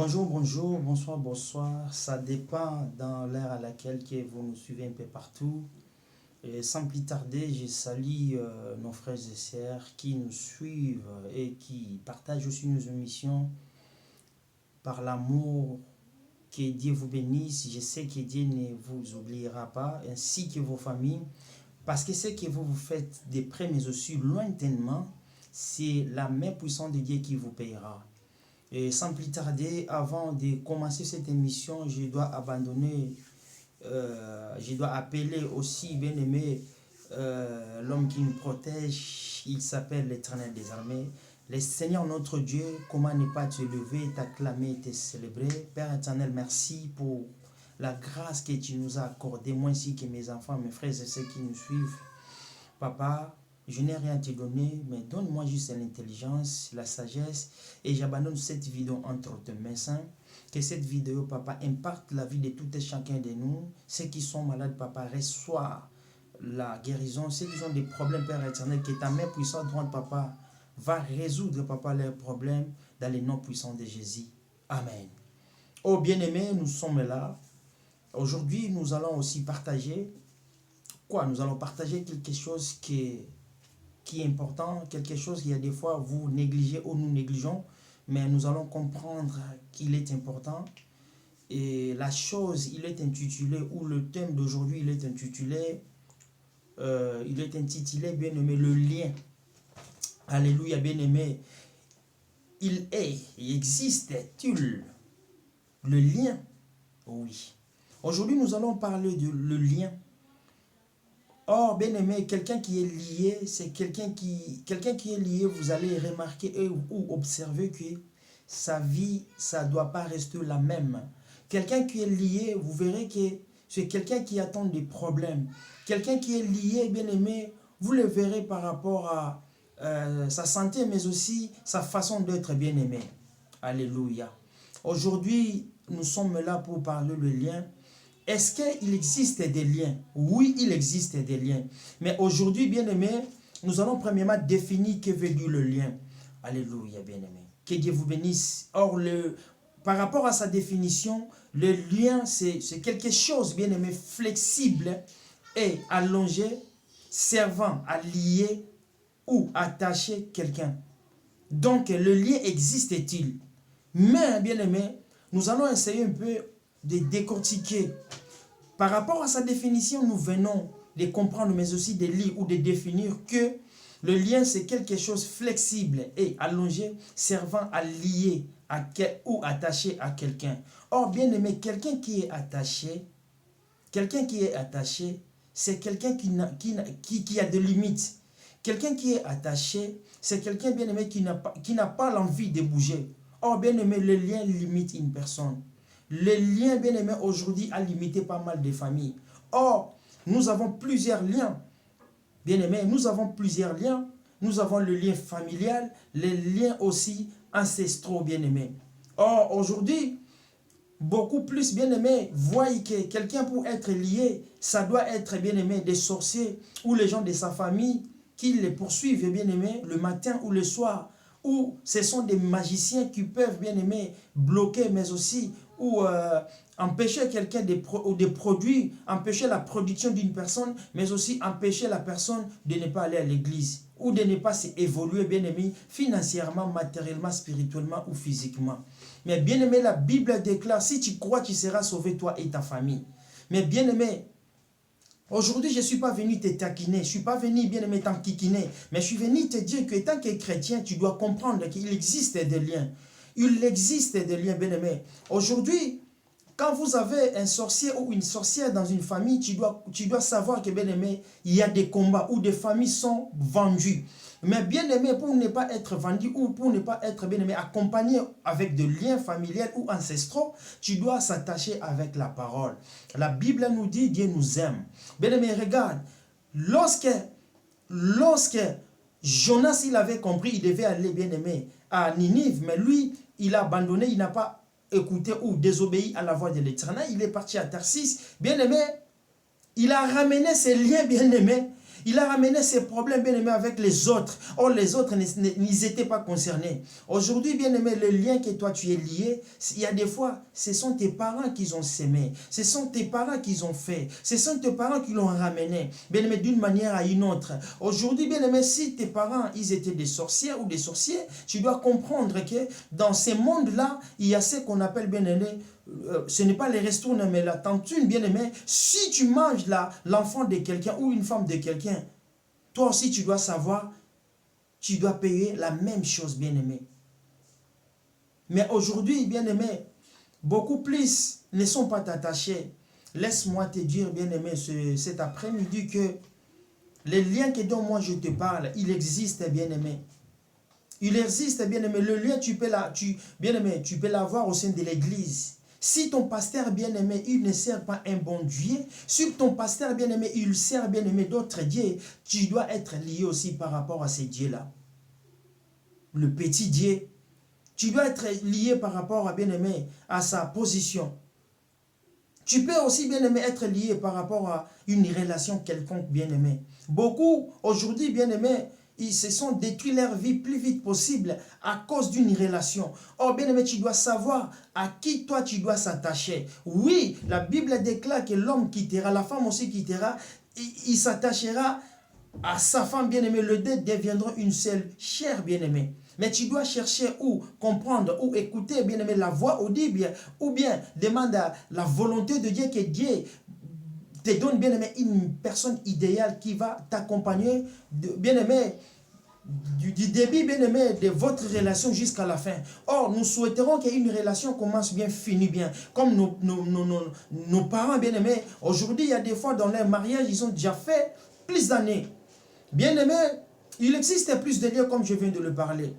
Bonjour, bonjour, bonsoir, bonsoir. Ça dépend dans l'ère à laquelle que vous nous suivez un peu partout. Et sans plus tarder, je salue nos frères et sœurs qui nous suivent et qui partagent aussi nos émissions par l'amour. Que Dieu vous bénisse. Je sais que Dieu ne vous oubliera pas, ainsi que vos familles. Parce que ce que vous faites de près, mais aussi lointainement, c'est la main puissante de Dieu qui vous payera. Et sans plus tarder, avant de commencer cette émission, je dois appeler aussi, bien aimé, l'homme qui nous protège. Il s'appelle l'Éternel des armées. Le Seigneur notre Dieu, comment ne pas te lever, t'acclamer, te célébrer. Père éternel, merci pour la grâce que tu nous as accordée, moi ainsi que mes enfants, mes frères et ceux qui nous suivent. Papa, je n'ai rien à te donner, mais donne-moi juste l'intelligence, la sagesse, et j'abandonne cette vidéo entre tes mains saintes. Que cette vidéo, papa, impacte la vie de tout et chacun de nous. Ceux qui sont malades, papa, reçoivent la guérison. Ceux qui ont des problèmes, Père éternel, que ta main puissante droite, papa, va résoudre, papa, leurs problèmes dans les noms puissants de Jésus. Amen. Oh bien-aimés, nous sommes là. Aujourd'hui, nous allons aussi partager quoi? Nous allons partager quelque chose qui est important, quelque chose qu'il y a des fois vous négligez ou nous négligeons, mais nous allons comprendre qu'il est important. Et la chose, il est intitulé, ou le thème d'aujourd'hui, il est intitulé, bien aimé, le lien. Alléluia, bien aimé. Il existe-t-il le lien? Oui. Aujourd'hui, nous allons parler de le lien. Or, bien aimé, quelqu'un qui est lié, c'est quelqu'un qui est lié, vous allez remarquer ou observer que sa vie, ça ne doit pas rester la même. Quelqu'un qui est lié, vous verrez que c'est quelqu'un qui attend des problèmes. Quelqu'un qui est lié, bien aimé, vous le verrez par rapport à sa santé, mais aussi sa façon d'être bien aimé. Alléluia. Aujourd'hui, nous sommes là pour parler le lien. Est-ce qu'il existe des liens? Oui, il existe des liens. Mais aujourd'hui, bien-aimé, nous allons premièrement définir que veut dire le lien. Alléluia, bien-aimé. Que Dieu vous bénisse. Or, par rapport à sa définition, le lien, c'est quelque chose, bien-aimé, flexible et allongé, servant à lier ou attacher quelqu'un. Donc, le lien existe-t-il? Mais, bien-aimé, nous allons essayer un peu de décortiquer. Par rapport à sa définition, nous venons de comprendre, mais aussi de lire ou de définir que le lien, c'est quelque chose de flexible et allongé, servant à lier ou attacher à quelqu'un. Or, bien aimé, quelqu'un qui est attaché, c'est quelqu'un qui a des limites. Quelqu'un qui est attaché, c'est quelqu'un, bien aimé, qui n'a pas l'envie de bouger. Or, bien aimé, le lien limite une personne. Le lien, bien aimé, aujourd'hui a limité pas mal de familles. Or, nous avons plusieurs liens. Bien aimé, nous avons plusieurs liens. Nous avons le lien familial, les liens aussi ancestraux, bien aimé. Or, aujourd'hui, beaucoup plus, bien aimé, voient que quelqu'un pour être lié, ça doit être, bien aimé, des sorciers ou les gens de sa famille qui les poursuivent, bien aimé, le matin ou le soir. Ou ce sont des magiciens qui peuvent, bien aimé, bloquer, mais aussi ou empêcher quelqu'un de produire, empêcher la production d'une personne, mais aussi empêcher la personne de ne pas aller à l'église ou de ne pas s'évoluer, bien aimé, financièrement, matériellement, spirituellement ou physiquement. Mais bien aimé, la Bible déclare, si tu crois, tu seras sauvé, toi et ta famille. Mais bien aimé, aujourd'hui, je ne suis pas venu te taquiner, je ne suis pas venu, bien aimé, t'enquiquiner, mais je suis venu te dire que tant que chrétien, tu dois comprendre qu'il existe des liens. Il existe des liens, bien aimé. Aujourd'hui, quand vous avez un sorcier ou une sorcière dans une famille, tu dois savoir que, bien aimé, il y a des combats où des familles sont vendues. Mais bien aimé, pour ne pas être vendu ou pour ne pas être, bien aimé, accompagné avec des liens familiaux ou ancestraux, tu dois s'attacher avec la parole. La Bible nous dit, Dieu nous aime. Bien aimé, regarde, lorsque Jonas, il avait compris, il devait aller, bien aimé, à Ninive, mais lui, il a abandonné, il n'a pas écouté ou désobéi à la voix de l'Éternel, il est parti à Tarsis, bien aimé, il a ramené ses liens, bien aimé, Il a ramené ses problèmes, bien aimé, avec les autres. Or, les autres n'y étaient pas concernés. Aujourd'hui, bien aimé, le lien que toi tu es lié, il y a des fois, ce sont tes parents qui ont sémé. Ce sont tes parents qui ont fait. Ce sont tes parents qui l'ont ramené, bien aimé, d'une manière à une autre. Aujourd'hui, bien aimé, si tes parents, ils étaient des sorcières ou des sorciers, tu dois comprendre que dans ces mondes-là, il y a ce qu'on appelle, bien aimé, ce n'est pas les restaurants, mais la tantine, bien aimé. Si tu manges l'enfant de quelqu'un ou une femme de quelqu'un, toi aussi tu dois savoir, tu dois payer la même chose, bien aimé. Mais aujourd'hui, bien aimé, beaucoup plus ne sont pas attachés. Laisse-moi te dire, bien aimé, cet après-midi que les liens que dont moi je te parle, il existe, bien aimé. Il existe, bien aimé. Le lien, bien aimé, tu peux l'avoir au sein de l'église. Si ton pasteur bien-aimé, il ne sert pas un bon Dieu, si ton pasteur bien-aimé, il sert bien-aimé d'autres dieux, tu dois être lié aussi par rapport à ces dieux-là. Le petit Dieu, tu dois être lié par rapport à bien-aimé, à sa position. Tu peux aussi bien-aimé être lié par rapport à une relation quelconque bien-aimé. Beaucoup aujourd'hui bien-aimé, ils se sont détruits leur vie plus vite possible à cause d'une relation. Or, bien-aimé, tu dois savoir à qui toi tu dois s'attacher. Oui, la Bible déclare que l'homme quittera, la femme aussi quittera, il s'attachera à sa femme bien-aimée. Les deux deviendront une seule chair bien-aimée. Mais tu dois chercher ou comprendre ou écouter bien-aimé la voix audible ou bien demande à la volonté de Dieu que Dieu te donne bien-aimé une personne idéale qui va t'accompagner bien-aimé du début bien-aimé de votre relation jusqu'à la fin. Or, nous souhaiterons qu'une relation commence bien, finisse bien. Comme nos parents bien-aimés, aujourd'hui, il y a des fois dans leur mariage, ils ont déjà fait plus d'années. Bien-aimé, il existe plus de liens comme je viens de le parler.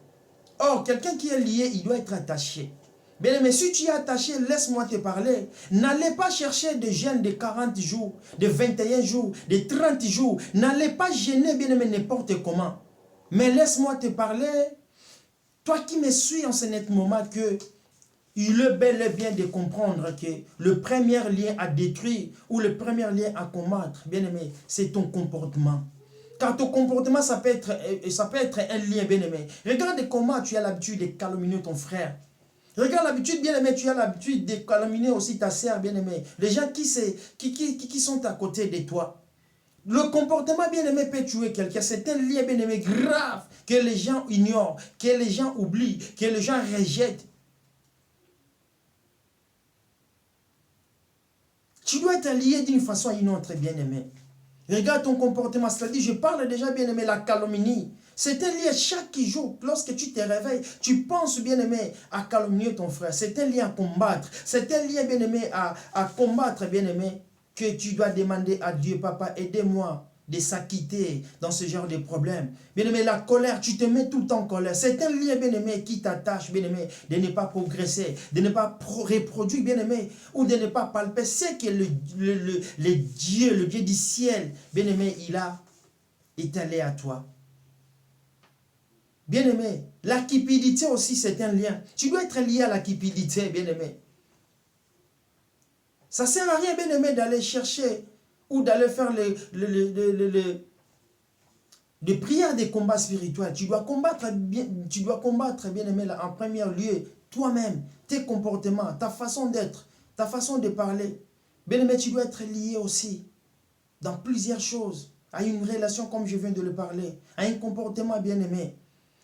Or, quelqu'un qui est lié, il doit être attaché. Bien-aimé, si tu es attaché, laisse-moi te parler. N'allez pas chercher des jeûnes de 40 jours, de 21 jours, de 30 jours. N'allez pas gêner, bien-aimé, n'importe comment. Mais laisse-moi te parler, toi qui me suis en ce net moment, que il est bel et bien de comprendre que le premier lien à détruire ou le premier lien à combattre, bien-aimé, c'est ton comportement. Car ton comportement, ça peut être un lien, bien-aimé. Regarde comment tu as l'habitude de calomnier ton frère. Regarde l'habitude, bien-aimé, tu as l'habitude de calomnier aussi ta sœur, bien-aimé. Les gens qui sont à côté de toi. Le comportement bien-aimé peut tuer quelqu'un. C'est un lien bien-aimé grave que les gens ignorent, que les gens oublient, que les gens rejettent. Tu dois être lié d'une façon à une autre, bien-aimé. Regarde ton comportement, c'est-à-dire, je parle déjà, bien-aimé, la calomnie. C'est un lien chaque jour, lorsque tu te réveilles, tu penses, bien-aimé, à calomnier ton frère. C'est un lien à combattre. C'est un lien, bien-aimé, à combattre, bien-aimé, que tu dois demander à Dieu, papa, aidez-moi de s'acquitter dans ce genre de problème. Bien-aimé, la colère, tu te mets tout le temps en colère. C'est un lien, bien-aimé, qui t'attache, bien-aimé, de ne pas progresser, de ne pas reproduire, bien-aimé, ou de ne pas palper. C'est que le Dieu du ciel, bien-aimé, il a étalé à toi. Bien-aimé, la cupidité aussi, c'est un lien. Tu dois être lié à la cupidité, bien-aimé. Ça ne sert à rien, bien-aimé, d'aller chercher ou d'aller faire des prières, des combats spirituels. Tu dois combattre, bien-aimé, en premier lieu, toi-même, tes comportements, ta façon d'être, ta façon de parler. Bien-aimé, tu dois être lié aussi dans plusieurs choses, à une relation comme je viens de le parler, à un comportement, bien-aimé.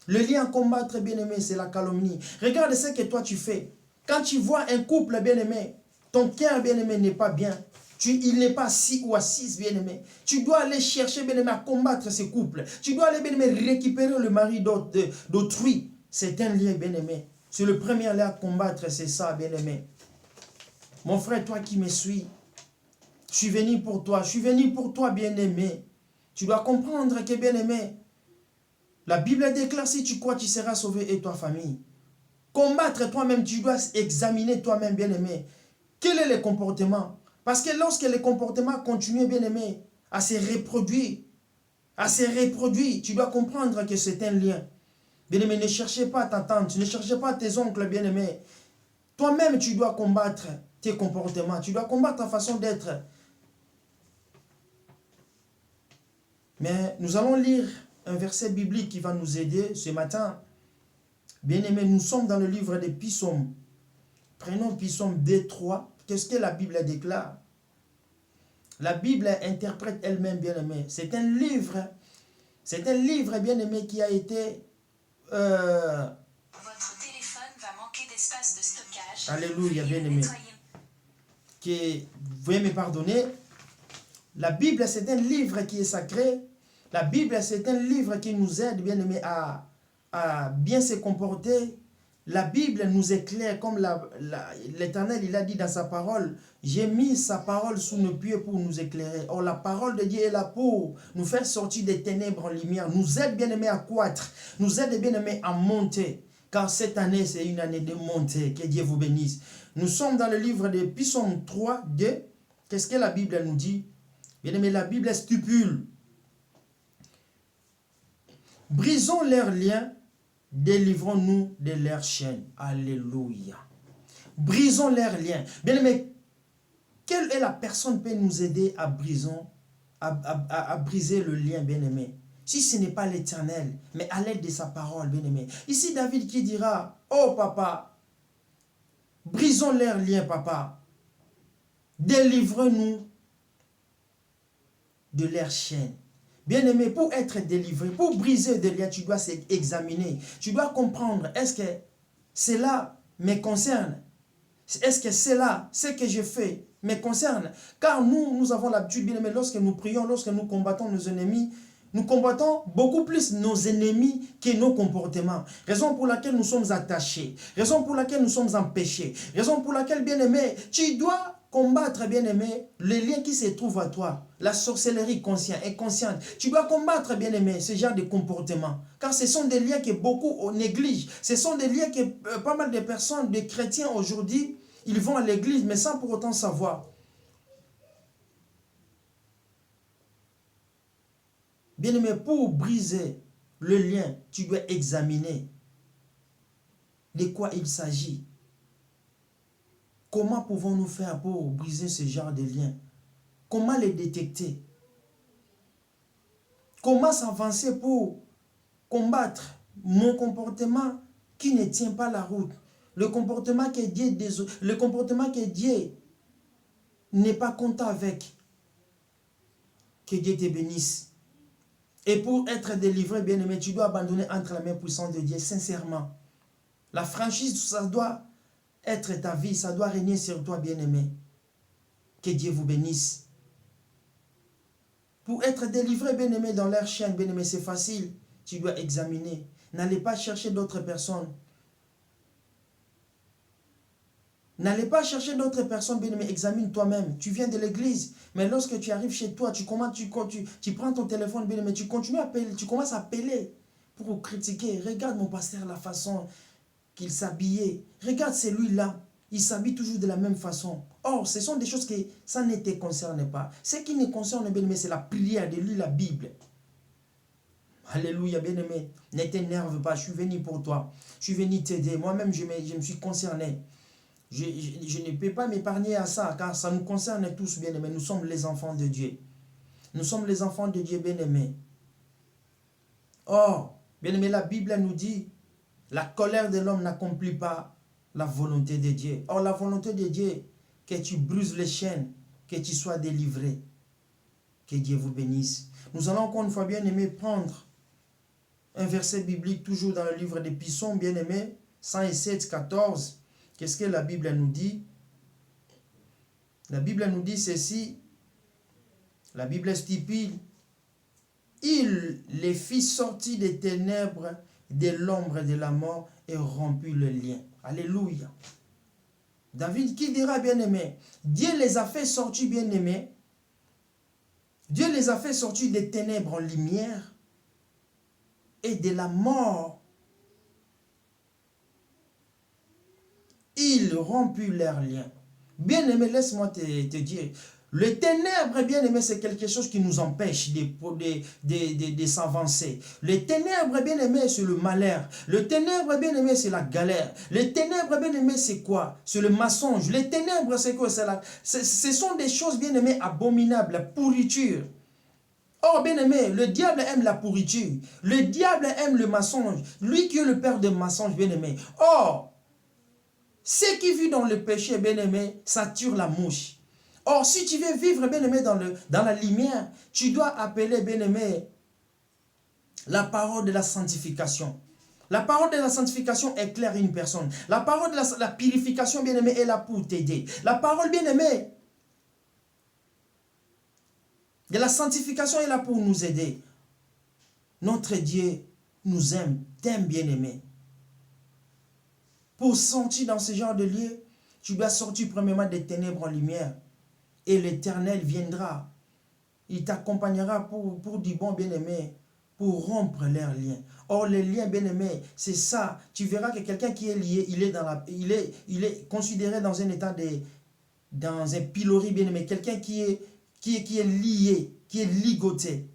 Le lien à combattre, bien-aimé, c'est la calomnie. Regarde ce que toi tu fais. Quand tu vois un couple, bien-aimé, ton cœur, bien-aimé, n'est pas bien. Il n'est pas assis ou assise, bien-aimé. Tu dois aller chercher, bien-aimé, à combattre ce couple. Tu dois aller, bien-aimé, récupérer le mari d'autrui. C'est un lien, bien-aimé. C'est le premier lien à combattre, c'est ça, bien-aimé. Mon frère, toi qui me suis, je suis venu pour toi. Je suis venu pour toi, bien-aimé. Tu dois comprendre que, bien-aimé, la Bible déclare, si tu crois, tu seras sauvé et ta famille. Combattre toi-même, tu dois examiner toi-même, bien-aimé. Quel est le comportement? Parce que lorsque les comportements continuent, bien-aimé, à se reproduire, tu dois comprendre que c'est un lien. Bien-aimé, ne cherchez pas ta tante, ne cherchez pas tes oncles, bien-aimé. Toi-même, tu dois combattre tes comportements, tu dois combattre ta façon d'être. Mais nous allons lire un verset biblique qui va nous aider ce matin. Bien-aimés, nous sommes dans le livre des Psaumes. Prenons Psaume 2, 3. Qu'est-ce que la Bible déclare? La Bible interprète elle-même, bien-aimés. C'est un livre, bien-aimé, qui a été... Votre téléphone va manquer d'espace de stockage. Alléluia, bien-aimé. Veuillez me pardonner. La Bible, c'est un livre qui est sacré. La Bible, c'est un livre qui nous aide, bien-aimé, à bien se comporter. La Bible nous éclaire, comme l'Éternel, il a dit dans sa parole, j'ai mis sa parole sous nos pieds pour nous éclairer. Or, la parole de Dieu est là pour nous faire sortir des ténèbres en lumière, nous aide, bien-aimés, à croître, nous aide, bien-aimés, à monter. Car cette année, c'est une année de montée. Que Dieu vous bénisse. Nous sommes dans le livre de Psaume 3, 2. Qu'est-ce que la Bible nous dit? Bien-aimés, la Bible stipule: brisons leurs liens, délivrons-nous de leurs chaînes. Alléluia. Brisons leurs liens. Bien-aimés, quelle est la personne qui peut nous aider à briser le lien, bien-aimé? Si ce n'est pas l'Éternel, mais à l'aide de sa parole, bien-aimé. Ici, David qui dira: oh papa, brisons leurs liens, papa. Délivre-nous de leurs chaînes. Bien-aimé, pour être délivré, pour briser des liens, tu dois s'examiner. Tu dois comprendre, est-ce que cela me concerne? Est-ce que cela, ce que je fais, me concerne? Car nous avons l'habitude, bien-aimé, lorsque nous prions, lorsque nous combattons nos ennemis, nous combattons beaucoup plus nos ennemis que nos comportements. Raison pour laquelle nous sommes attachés. Raison pour laquelle nous sommes empêchés. Raison pour laquelle, bien-aimé, tu dois combattre, bien-aimé, les liens qui se trouvent à toi. La sorcellerie consciente, inconsciente. Tu dois combattre, bien-aimé, ce genre de comportement. Car ce sont des liens que beaucoup négligent. Ce sont des liens que pas mal de personnes, des chrétiens aujourd'hui, ils vont à l'église, mais sans pour autant savoir. Bien-aimé, pour briser le lien, tu dois examiner de quoi il s'agit. Comment pouvons-nous faire pour briser ce genre de lien? Comment les détecter? Comment s'avancer pour combattre mon comportement qui ne tient pas la route? Le comportement que Dieu n'est pas content avec. Que Dieu te bénisse. Et pour être délivré, bien-aimé, tu dois abandonner entre la main puissante de Dieu, sincèrement. La franchise, ça doit être ta vie, ça doit régner sur toi, bien-aimé. Que Dieu vous bénisse. Pour être délivré, bien-aimé, dans leur chaîne, bien-aimé, c'est facile. Tu dois examiner. N'allez pas chercher d'autres personnes. N'allez pas chercher d'autres personnes, bien-aimé, examine toi-même. Tu viens de l'église, mais lorsque tu arrives chez toi, tu prends ton téléphone, bien-aimé, tu continues à appeler, tu commences à appeler pour critiquer. Regarde mon pasteur, la façon qu'il s'habillait. Regarde celui-là, il s'habille toujours de la même façon. Or, ce sont des choses que ça ne te concerne pas. Ce qui ne concerne, bien-aimé, c'est la prière de lire la Bible. Alléluia, bien-aimé. Ne t'énerve pas, je suis venu pour toi. Je suis venu t'aider. Moi-même, je me suis concerné. Je ne peux pas m'épargner à ça, car ça nous concerne tous, bien-aimés. Nous sommes les enfants de Dieu. Nous sommes les enfants de Dieu, bien-aimés. Or, bien-aimés, la Bible nous dit, la colère de l'homme n'accomplit pas la volonté de Dieu. Or, la volonté de Dieu, que tu brises les chaînes, que tu sois délivré. Que Dieu vous bénisse. Nous allons encore une fois, bien-aimés, prendre un verset biblique, toujours dans le livre des Psaumes, bien-aimés, 107, 14. Qu'est-ce que la Bible nous dit? La Bible nous dit ceci. La Bible stipule: il les fit sortir des ténèbres, de l'ombre de la mort, et rompit le lien. Alléluia. David qui dira, bien-aimé, Dieu les a fait sortir, bien-aimé. Dieu les a fait sortir des ténèbres en lumière et de la mort. Il rompit leurs liens. Bien-aimé, laisse-moi te dire, le ténèbre, bien-aimé, c'est quelque chose qui nous empêche de s'avancer. Le ténèbre, bien-aimé, c'est le malheur. Le ténèbre, bien-aimé, c'est la galère. Le ténèbre, bien-aimé, c'est quoi? C'est le mensonge. Le ténèbre, c'est quoi? Ce sont des choses, bien-aimé, abominables, la pourriture. Or, bien-aimé, le diable aime la pourriture. Le diable aime le mensonge. Lui qui est le père de mensonges, bien-aimé. Or, ce qui vit dans le péché, bien-aimé, ça tue la mouche. Or, si tu veux vivre, bien-aimé, dans la lumière, tu dois appeler, bien-aimé, la parole de la sanctification. La parole de la sanctification éclaire une personne. La parole de la purification, bien-aimé, est là pour t'aider. La parole, bien-aimé, de la sanctification est là pour nous aider. Notre Dieu nous aime, t'aime, bien-aimé. Pour sortir dans ce genre de lieu, tu dois sortir premièrement des ténèbres en lumière. Et l'Éternel viendra. Il t'accompagnera pour du bon, bien-aimé, pour rompre leurs liens. Or, les liens, bien-aimés, c'est ça. Tu verras que quelqu'un qui est lié, il est considéré dans un état dans un pilori, bien-aimé. Quelqu'un qui est lié, qui est ligoté.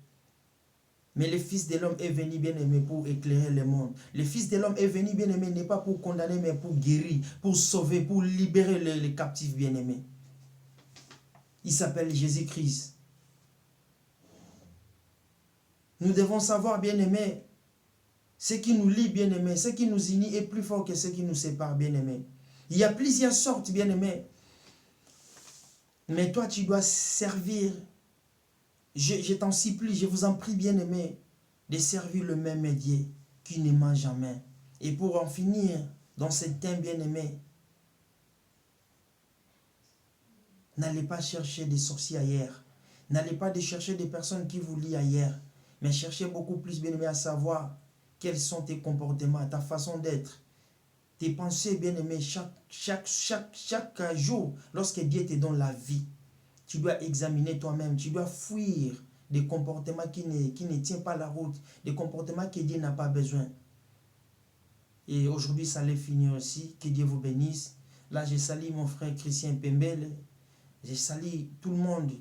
Mais le Fils de l'homme est venu, bien-aimé, pour éclairer le monde. Le Fils de l'homme est venu, bien-aimé, n'est pas pour condamner, mais pour guérir, pour sauver, pour libérer les captifs, bien-aimés. Il s'appelle Jésus-Christ. Nous devons savoir, bien-aimé, ce qui nous lie, bien-aimé, ce qui nous unit est plus fort que ce qui nous sépare, bien-aimé. Il y a plusieurs sortes, bien-aimé. Mais toi, tu dois servir. Je t'en supplie, je vous en prie, bien-aimé, de servir le même Dieu qui ne ment jamais. Et pour en finir, dans ce thème, bien-aimé, n'allez pas chercher des sorciers ailleurs. N'allez pas chercher des personnes qui vous lient ailleurs. Mais cherchez beaucoup plus, bien-aimé, à savoir quels sont tes comportements, ta façon d'être, tes pensées, bien-aimé, chaque jour, lorsque Dieu te donne la vie. Tu dois examiner toi-même, tu dois fuir des comportements qui ne tiennent pas la route, des comportements que Dieu n'a pas besoin. Et aujourd'hui, ça allait finir aussi. Que Dieu vous bénisse. Là, je salue mon frère Christian Pembele. Je salue tout le monde.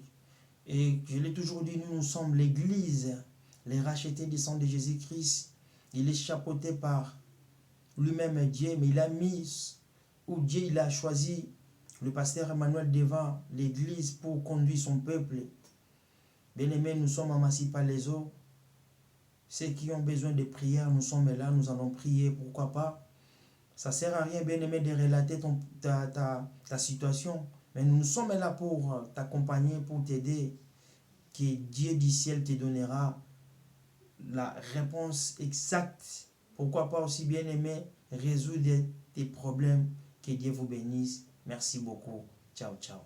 Et je l'ai toujours dit, nous sommes l'église, les rachetés du sang de Jésus-Christ. Il est chapeauté par lui-même Dieu, mais il a mis, ou Dieu il a choisi le pasteur Emmanuel devant l'église pour conduire son peuple. Bien-aimés, nous sommes amassés par les eaux. Ceux qui ont besoin de prière, nous sommes là, nous allons prier, pourquoi pas. Ça ne sert à rien, bien-aimé, de relater ta situation. Mais nous sommes là pour t'accompagner, pour t'aider. Que Dieu du ciel te donnera la réponse exacte. Pourquoi pas aussi, bien-aimé, résoudre tes problèmes. Que Dieu vous bénisse. Merci beaucoup. Ciao, ciao.